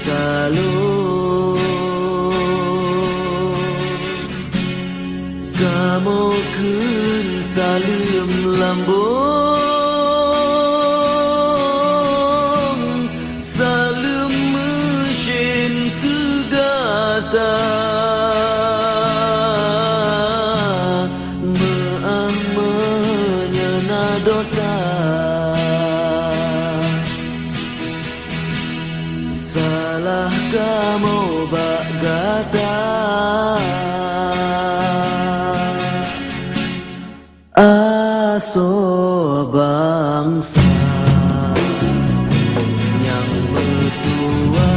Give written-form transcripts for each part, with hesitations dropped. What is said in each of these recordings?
Salud kamu kun salim lambung salim mesin tegata maaf menyena dosa salah kamu bak gata aso bangsa yang bertua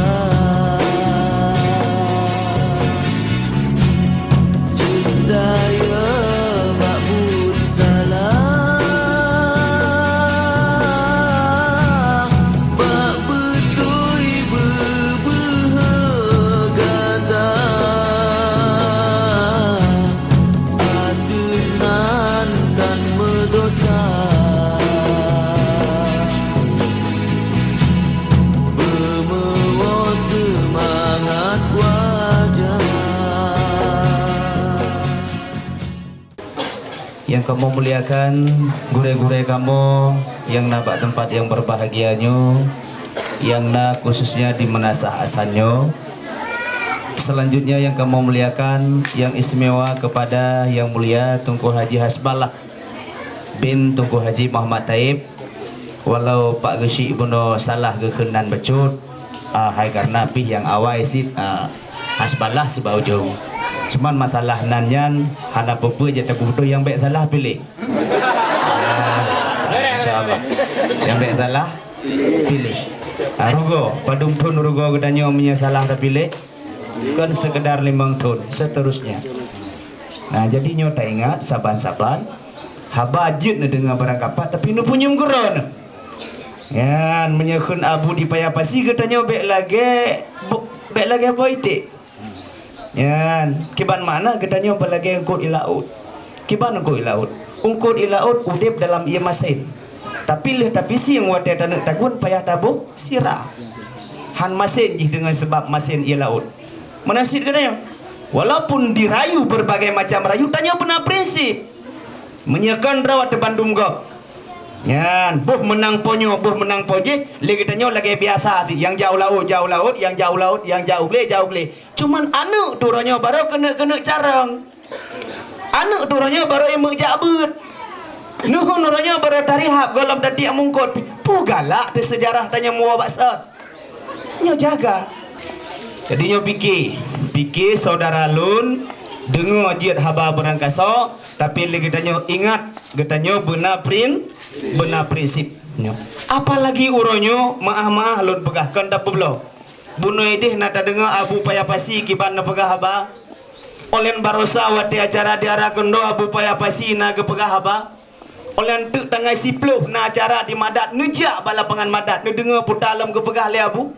jendaya makbul salah bak betui berbehagata adunan dan dosa bermewa semangat wajah yang kamu muliakan, gure-gure kamu yang nampak tempat yang berbahagianya, yang khususnya di menasah asannya. Selanjutnya yang kamu muliakan, yang istimewa kepada yang mulia Tunku Haji Hasbalah bin Tunku Haji Muhammad Taib. Walau Pak Geshi Ibuno salah kekenan becut, hai karena pih yang awal sih Hasbalah sebab ujung. Cuman masalah nanyan hana pepe jatuh butuh yang baik salah pilih. InsyaAllah yang baik salah pilih. Rugo padung tun rugo gedanya punya salah dah pilih. Kan sekedar 5 ton seterusnya. Nah jadi nyo tak ingat saban-saban haba ajut na dengar barang kapat tapi nu punya menggeron. Yan menyekun abu di payapasi katanya baik lagi apa itu? Yan kiban mana katanya lagi engkut ilaut. Kiban engkut ilaut. Engkut ilaut udip dalam ia masin. Tapi si yang wadah tanak tagun payah tabuh sirah. Han masin dengan sebab masin ia laut. Menasid katanya. Walaupun dirayu berbagai macam rayu, tanya benar prinsip. Menyekan rawat di Bandung go. Yan, buh menang ponyo, buh menang poje, lagi tanya lagi biasa sih. Yang jauh laut, yang jauh laut, yang jauh gle. Cuman anu turunnya baru kena carang. Anu turunnya baru emang jabut. Nuhun turunnya baru tarihap golom tadi mungkot. Pugalak di sejarah tanya mua baksa. Nyo jaga. Jadi nyo pikir saudara lun dengar jiat haba berangkasa tapi lagi tanya ingat katanya benar prinsip nyo. Apalagi uronyo maah lun pegahkan dak belum. Bunuh idih nata dengar abu payapasi kiban na pegah haba. Olen barosa wati acara diara kendo abu payapasi na ke pegah haba. Olen tu tangai sipluh na acara di madat nejak bala pengan madat nu dengar putalam ke pegah le abu.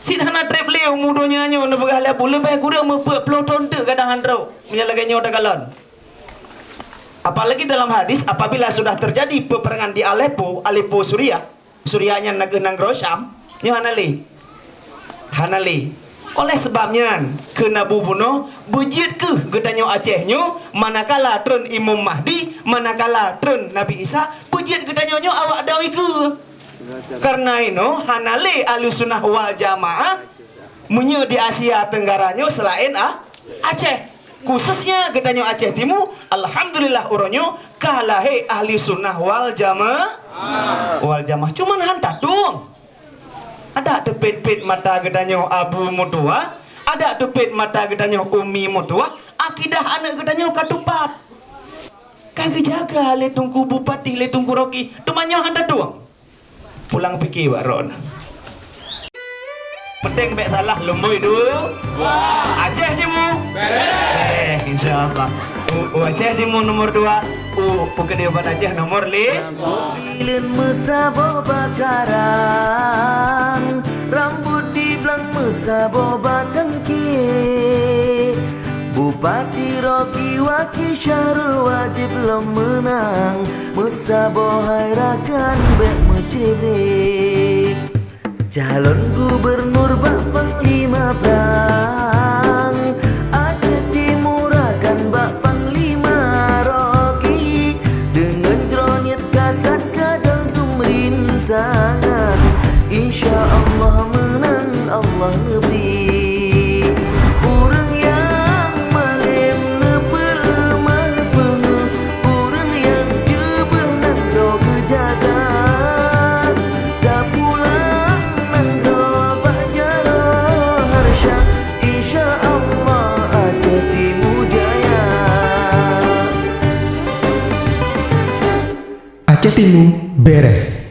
Sidana trip leo mudonya nyo na pegah le abu lebih kurang mepelot tonte kadang handro menyalagai nyo dagalon. Apalagi dalam hadis apabila sudah terjadi peperangan di Aleppo Suriahnya nang Rosham nyo hanali oleh sebabnya kena bubuno bujit ke gedanyo Acehnya manakala trun Imam Mahdi manakala trun Nabi Isa bujit gedanyo awak dawi ke karena ino hanali Ahlussunnah wal Jamaah menye di Asia Tenggaranya selain Aceh khususnya gedanyo Aceh Timur alhamdulillah uronyo kalahe Ahlussunnah wal Jamaah cuman hantar dong. Ada tepit-pit mata gedanyo Abu Mutua, ada tepit mata gedanyo Umi Mutua, akidah anak gedanyo katupat. Kagak jaga le tungku bupati le tungku roki, temannya anda doang. Pulang pikir baron. Penting bek salah lumboy dulu. Aceh Timur. Insyaallah. Aceh Timur nomor 2. Kedioban Aceh nomor 5. Lilin mesabo bakaran rambut di belang mesabo batengki Bupati Roki Waki Syahrul wajib lo menang mesabo hairakan bek mecribrik calon gubernur langit kasat kadang rintangan. Insya Allah menang Allah lebih. Urang yang malem nepelemah penguh, urang yang jebeh nan kau kejaga. Tak pulang nan kau bajaro harsha. Insya Allah ada timu jaya. Aceh Timur Bereh.